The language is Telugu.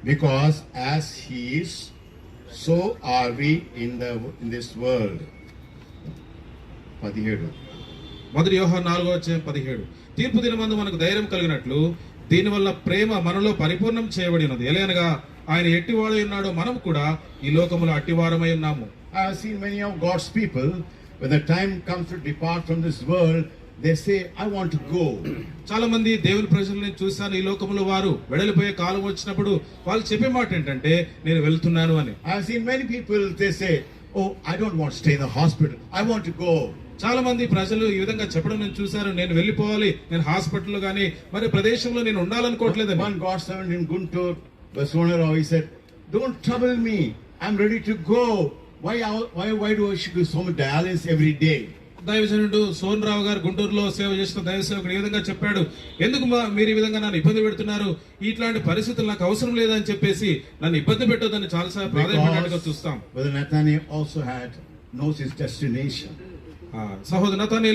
Because as he is, so are we in this world. 17. మొదటి యోహాను 4:17. తీర్పు దినమందు మనకు ధైర్యం కలిగినట్లు దీనివల్ల ప్రేమ మనలో పరిపూర్ణం చేయబడి ఉన్నది. ఎలాగనగా ఆయన ఎట్టివాడై ఉన్నాడో మనం కూడా ఈ లోకములో అట్టివారమై ఉన్నాము. I have seen many of God's people, when the time comes to depart from this world, they say, I want to go. చాలా మంది దేవుని ప్రజల్ని చూశాను, ఈ లోకములో వారు వెడలిపోయే కాలం వచ్చినప్పుడు వాళ్ళు చెప్పే మాట ఏంటంటే నేను వెళ్తున్నాను అని. I have seen many people, they say, oh, I don't want to stay in the hospital, I want to go. చాలా మంది ప్రజలు ఈ విధంగా చెప్పడం నేను చూశారు, నేను వెళ్ళిపోవాలి, నేను హాస్పిటల్ గానీ మరి ప్రదేశంలో నేను ఉండాలనుకోవట్లేదు. One God's servant in Guntur, Baswanarao, he said, don't trouble me, I'm ready to go. Why do I should do so much dialysis every day? దైవజనుడు సోన్ రావు గారు గుంటూరులో సేవ చేసిన దైవ సేవకుడు ఈ విధంగా చెప్పాడు, ఎందుకు మీరు ఈ విధంగా నన్ను ఇబ్బంది పెడుతున్నారు, ఇట్లాంటి పరిస్థితులు నాకు అవసరం లేదని చెప్పేసి నన్ను ఇబ్బంది పెట్టొద్దని చాలాసార్లు ప్రాధాన్యపడ్డట్టుగా చూస్తాం. Brother Nathaniel also knows his destination. సహోదరు నతానియేలు